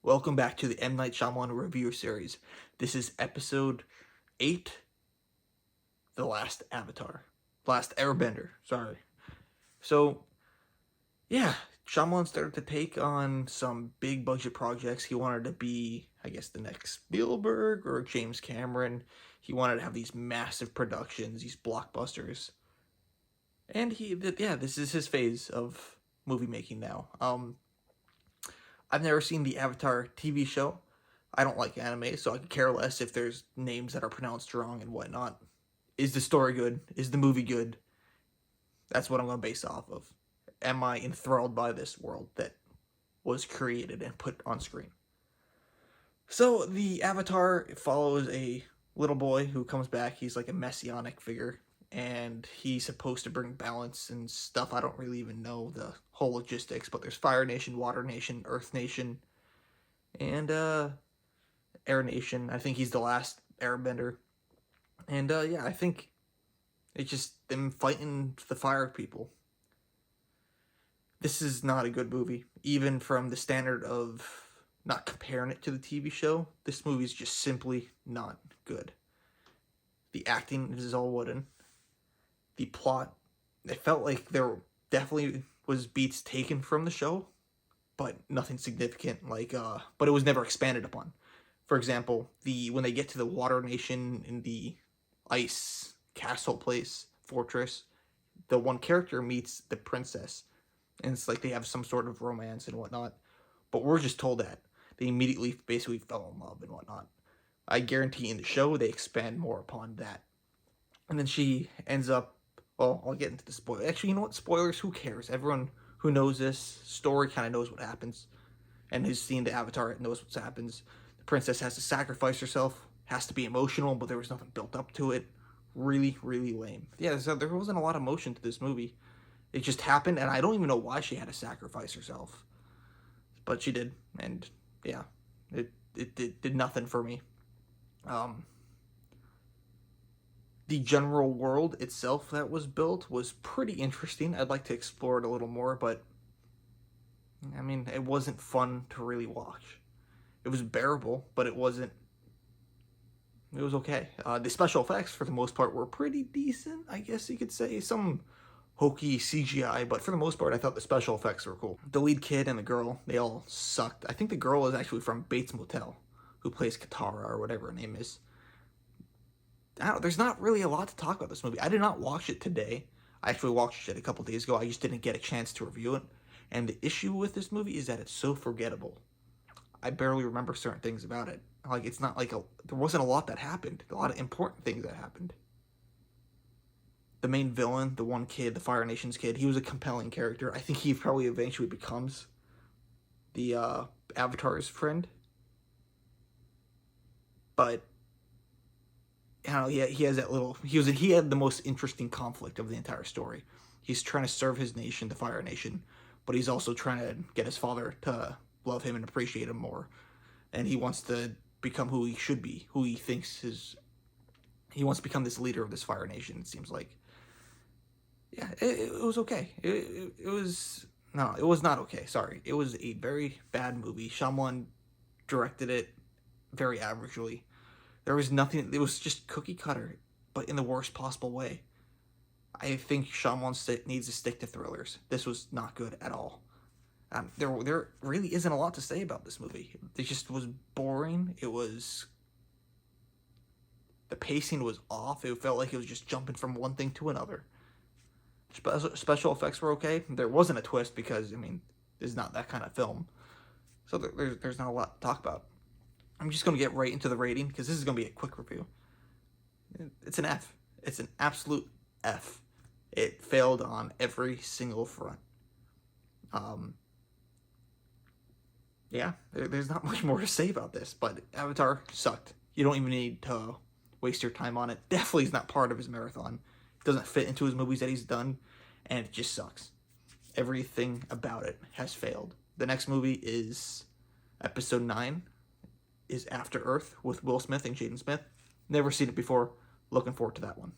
Welcome back to the M. Night Shyamalan review series. This is episode 8, The Last Avatar. Last Airbender, sorry. So, yeah, Shyamalan started to take on some big budget projects. He wanted to be, I guess, the next Spielberg or James Cameron. He wanted to have these massive productions, these blockbusters. And this is his phase of movie making now. I've never seen the Avatar TV show. I don't like anime, so I could care less if there's names that are pronounced wrong and whatnot. Is the story good? Is the movie good? That's what I'm going to base off of. Am I enthralled by this world that was created and put on screen? So, the Avatar follows a little boy who comes back. He's like a messianic figure, and he's supposed to bring balance and stuff. I don't really even know the whole logistics, but there's Fire Nation, Water Nation, Earth Nation, and Air Nation. I think he's the last Airbender. And I think it's just them fighting the fire people. This is not a good movie, even from the standard of not comparing it to the TV show. This movie is just simply not good. The acting is all wooden. The plot, it felt like there definitely was beats taken from the show, but nothing significant. But it was never expanded upon. For example, when they get to the Water Nation in the ice castle place, fortress, the one character meets the princess, and it's like they have some sort of romance and whatnot. But we're just told that they immediately basically fell in love and whatnot. I guarantee in the show they expand more upon that. And then she ends up, well, I'll get into the spoiler. Actually, you know what? Spoilers, who cares? Everyone who knows this story kind of knows what happens and has seen the Avatar knows what happens. The princess has to sacrifice herself, has to be emotional, but there was nothing built up to it. Really, really lame. Yeah, so there wasn't a lot of emotion to this movie. It just happened, and I don't even know why she had to sacrifice herself. But she did, and yeah, it did nothing for me. The general world itself that was built was pretty interesting. I'd like to explore it a little more, but I mean, it wasn't fun to really watch. It was bearable, but it was okay. The special effects, for the most part, were pretty decent, I guess you could say. Some hokey CGI, but for the most part, I thought the special effects were cool. The lead kid and the girl, they all sucked. I think the girl is actually from Bates Motel, who plays Katara, or whatever her name is. There's not really a lot to talk about this movie. I did not watch it today. I actually watched it a couple days ago. I just didn't get a chance to review it. And the issue with this movie is that it's so forgettable. I barely remember certain things about it. Like, it's not like there wasn't a lot that happened. A lot of important things that happened. The main villain, the one kid, the Fire Nation's kid, he was a compelling character. I think he probably eventually becomes the Avatar's friend. But you know, he has that little. He had the most interesting conflict of the entire story. He's trying to serve his nation, the Fire Nation, but he's also trying to get his father to love him and appreciate him more. And he wants to become who he should be, who he thinks his. He wants to become this leader of this Fire Nation. It seems like. Yeah, it was okay. It was no, it was not okay. Sorry, it was a very bad movie. Shyamalan directed it very averagely. There was nothing. It was just cookie cutter, but in the worst possible way. I think Shyamalan needs to stick to thrillers. This was not good at all. There really isn't a lot to say about this movie. It just was boring. The pacing was off. It felt like it was just jumping from one thing to another. Special effects were okay. There wasn't a twist because, I mean, this is not that kind of film. So there's not a lot to talk about. I'm just going to get right into the rating because this is going to be a quick review. It's an F. It's an absolute F. It failed on every single front. There's not much more to say about this, but Avatar sucked. You don't even need to waste your time on it. Definitely is not part of his marathon. It doesn't fit into his movies that he's done, and it just sucks. Everything about it has failed. The next movie is episode 9, is After Earth with Will Smith and Jaden Smith. Never seen it before. Looking forward to that one.